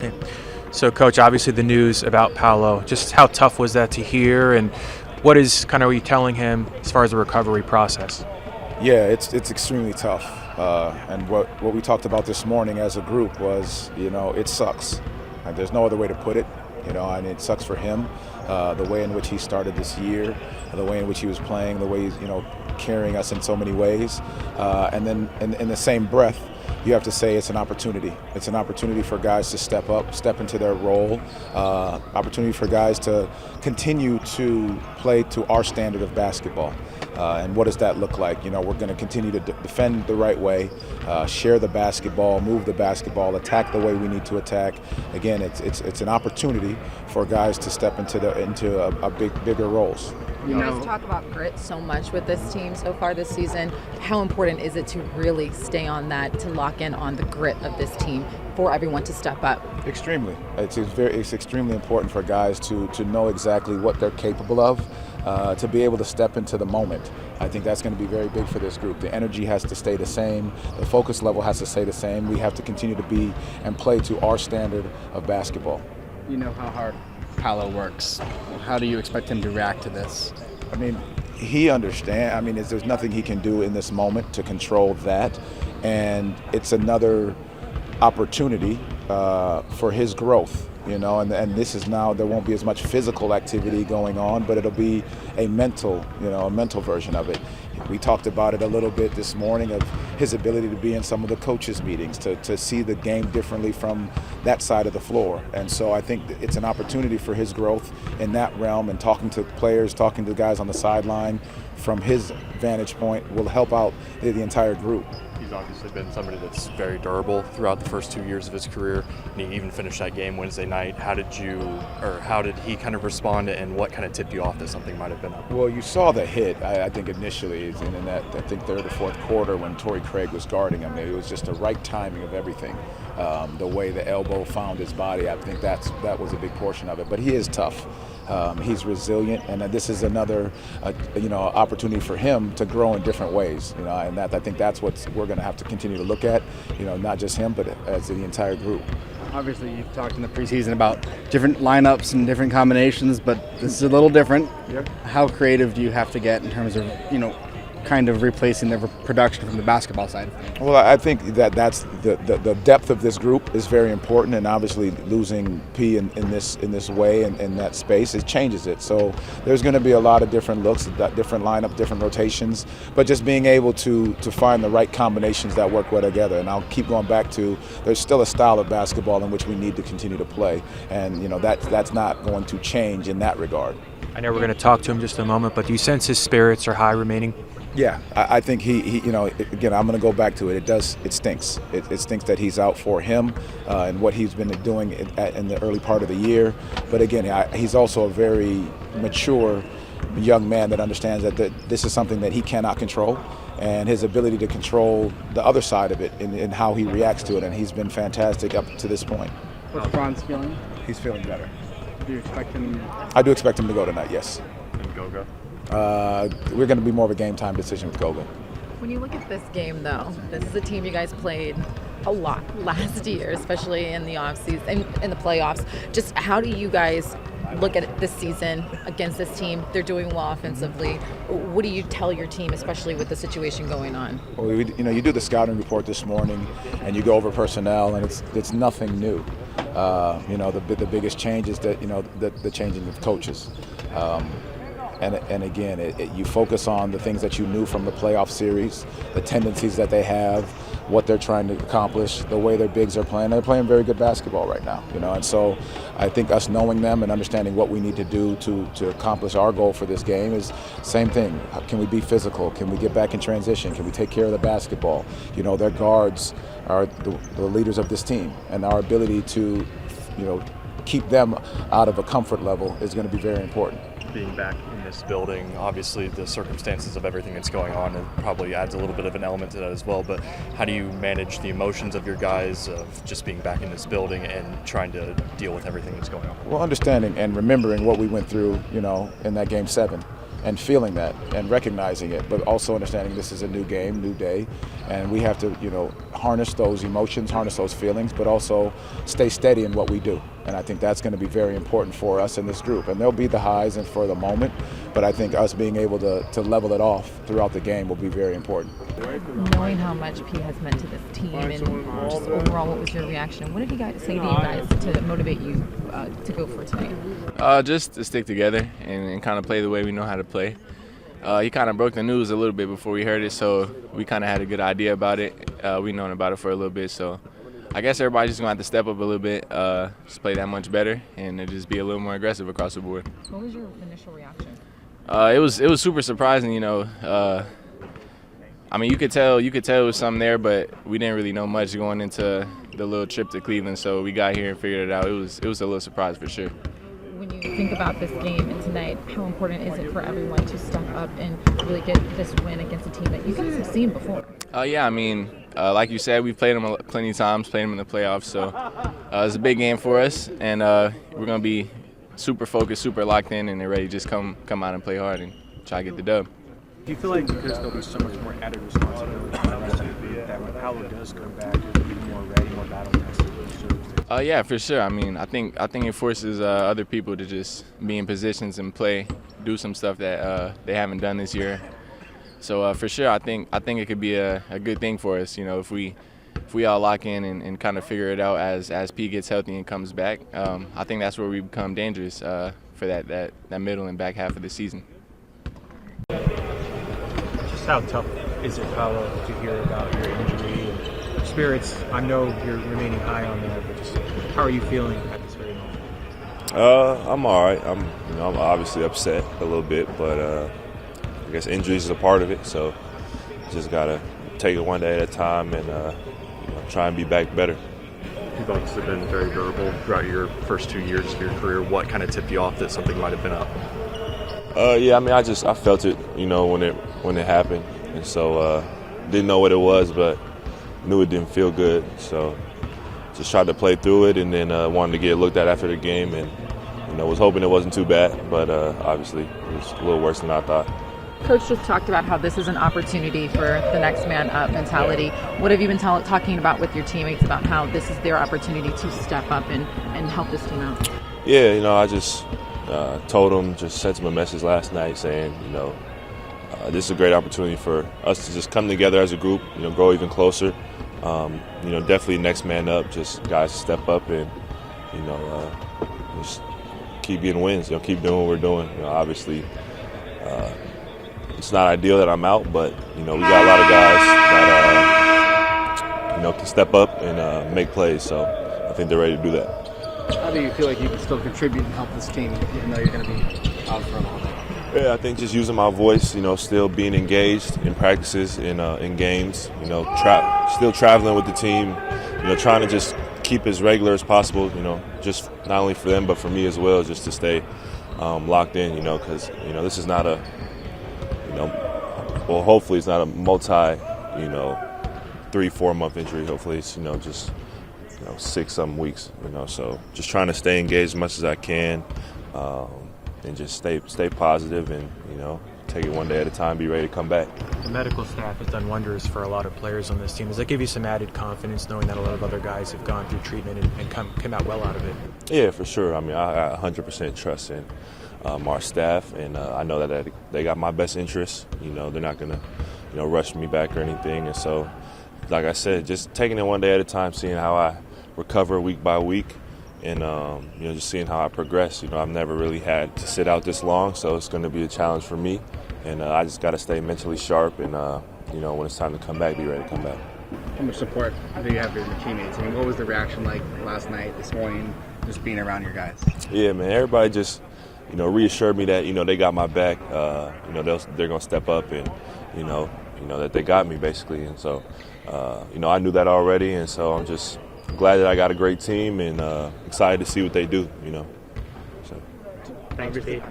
Okay. So, Coach, obviously the news about Paolo, just how tough was that to hear, and what is kind of what you telling him as far as the recovery process? Yeah, it's extremely tough. And what we talked about this morning as a group was, it sucks. And there's no other way to put it. And it sucks for him, the way in which he started this year, the way in which he was playing, the way he's, carrying us in so many ways. And then in the same breath, you have to say it's an opportunity. It's an opportunity for guys to step up, step into their role, opportunity for guys to continue to play to our standard of basketball. And what does that look like? We're going to continue to defend the right way, share the basketball, move the basketball, attack the way we need to attack. Again, it's an opportunity for guys to step into a bigger roles. You guys talk about grit so much with this team so far this season. How important is it to really stay on that, to lock in on the grit of this team for everyone to step up? Extremely. It's extremely important for guys to know exactly what they're capable of, to be able to step into the moment. I think that's going to be very big for this group. The energy has to stay the same. The focus level has to stay the same. We have to continue to be and play to our standard of basketball. You know how hard Paolo works. How do you expect him to react to this? I mean, he understands. I mean, there's nothing he can do in this moment to control that. And it's another opportunity for his growth. And this is now, there won't be as much physical activity going on, but it'll be a mental version of it. We talked about it a little bit this morning of his ability to be in some of the coaches' meetings, to see the game differently from that side of the floor. And so I think it's an opportunity for his growth in that realm, and talking to players, talking to guys on the sideline from his vantage point will help out the entire group. He's obviously been somebody that's very durable throughout the first 2 years of his career, and he even finished that game Wednesday night. How did he kind of respond, and what kind of tipped you off that something might have been up? Well, you saw the hit, I think, initially in that, I think, third or fourth quarter when Torrey Craig was guarding him. It was just the right timing of everything. The way the elbow found his body, I think that was a big portion of it. But he is tough. He's resilient, and this is another, opportunity for him to grow in different ways. And that, I think that's what we're going to have to continue to look at. Not just him, but as the entire group. Obviously, you've talked in the preseason about different lineups and different combinations, but this is a little different. Yep. How creative do you have to get in terms of, kind of replacing the production from the basketball side? Well, I think that's the depth of this group is very important, and obviously losing P in this way and in that space, it changes it. So there's going to be a lot of different looks, different lineup, different rotations, but just being able to find the right combinations that work well together. And I'll keep going back to, there's still a style of basketball in which we need to continue to play, and that's not going to change in that regard. I know we're going to talk to him just in a moment, but do you sense his spirits are high remaining? Yeah, I think he again, I'm going to go back to it. It stinks. It stinks that he's out for him and what he's been doing in the early part of the year. But again, he's also a very mature young man that understands that this is something that he cannot control, and his ability to control the other side of it and how he reacts to it. And he's been fantastic up to this point. What's Franz feeling? He's feeling better. Do you expect him? I do expect him to go tonight, yes. And Goga? We're going to be more of a game time decision with Goga. When you look at this game, though, this is a team you guys played a lot last year, especially in the offseason, in the playoffs. Just how do you guys look at it this season against this team? They're doing well offensively. What do you tell your team, especially with the situation going on? Well, you do the scouting report this morning, and you go over personnel, and it's nothing new. The biggest change is that the changing of coaches. And again, you focus on the things that you knew from the playoff series, the tendencies that they have, what they're trying to accomplish, the way their bigs are playing. They're playing very good basketball right now, And so I think us knowing them and understanding what we need to do to accomplish our goal for this game is same thing. Can we be physical? Can we get back in transition? Can we take care of the basketball? Their guards are the leaders of this team, and our ability to, keep them out of a comfort level is going to be very important. Being back in this building, obviously the circumstances of everything that's going on, it probably adds a little bit of an element to that as well. But how do you manage the emotions of your guys of just being back in this building and trying to deal with everything that's going on? Well, understanding and remembering what we went through, in that Game 7. and feeling that and recognizing it, but also understanding this is a new game, new day, and we have to, harness those emotions, harness those feelings, but also stay steady in what we do. And I think that's going to be very important for us in this group. And there'll be the highs and for the moment, but I think us being able to level it off throughout the game will be very important. Knowing how much P has meant to this team and just overall, what was your reaction? What did he guys say to you guys to motivate you to go for tonight? Just to stick together and kind of play the way we know how to play. He kind of broke the news a little bit before we heard it, so we kind of had a good idea about it. We've known about it for a little bit, so I guess everybody's just going to have to step up a little bit, just play that much better, and just be a little more aggressive across the board. What was your initial reaction? It was super surprising, I mean, you could tell it was something there, but we didn't really know much going into the little trip to Cleveland, so we got here and figured it out. It was a little surprise for sure. When you think about this game and tonight, how important is it for everyone to step up and really get this win against a team that you guys have seen before? Yeah, I mean, like you said, we've played them plenty of times, played them in the playoffs, so it's a big game for us, and we're going to be super focused, super locked in, and they're ready to just come out and play hard and try to get the dub. Do you feel like because there'll be so much more added responsibility for the rest of the group that when Paulo does come back, you'll be more ready, more battle tested? Yeah, for sure. I mean, I think it forces other people to just be in positions and play, do some stuff that they haven't done this year. So for sure, I think it could be a good thing for us. If we all lock in and kind of figure it out as P gets healthy and comes back. I think that's where we become dangerous for that middle and back half of the season. Just how tough is it, Paolo, to hear about your injury and spirits? I know you're remaining high on that, but just how are you feeling at this very moment? I'm all right. I'm obviously upset a little bit, but I guess injuries is a part of it. So just gotta take it one day at a time and try and be back better. You've obviously been very durable throughout your first 2 years of your career. What kind of tipped you off that something might have been up? Yeah, I mean, I felt it, when it happened, and so didn't know what it was, but knew it didn't feel good. So just tried to play through it, and then wanted to get looked at after the game, and was hoping it wasn't too bad, but obviously it was a little worse than I thought. Coach just talked about how this is an opportunity for the next man up mentality. What have you been talking about with your teammates about how this is their opportunity to step up and help this team out? Yeah, I just told them, just sent them a message last night saying, this is a great opportunity for us to just come together as a group, grow even closer. Definitely next man up, just guys step up and, just keep getting wins, keep doing what we're doing. Obviously, it's not ideal that I'm out, but, we got a lot of guys that, can step up and make plays, so I think they're ready to do that. How do you feel like you can still contribute and help this team, even though you're going to be out for a while? Yeah, I think just using my voice, still being engaged in practices, in games, still traveling with the team, trying to just keep as regular as possible, just not only for them but for me as well, just to stay locked in, because, this is not a, hopefully it's not a multi, 3-4 month injury. Hopefully it's, just 6-some weeks, so just trying to stay engaged as much as I can, and just stay positive and, take it one day at a time, be ready to come back. The medical staff has done wonders for a lot of players on this team. Does that give you some added confidence knowing that a lot of other guys have gone through treatment and come out well out of it? Yeah, for sure. I mean, I 100% trust in our staff, and I know that they got my best interests. They're not going to, rush me back or anything. And so, like I said, just taking it one day at a time, seeing how I recover week by week, and just seeing how I progress. I've never really had to sit out this long, so it's going to be a challenge for me, and I just got to stay mentally sharp, and when it's time to come back, be ready to come back. How much support do you have from your teammates? I mean, what was the reaction like last night, this morning, just being around your guys? Yeah, man, everybody just reassured me that they got my back. They're going to step up, and that they got me basically, and so I knew that already, and so I'm just glad that I got a great team and excited to see what they do, So. Thanks, Pete.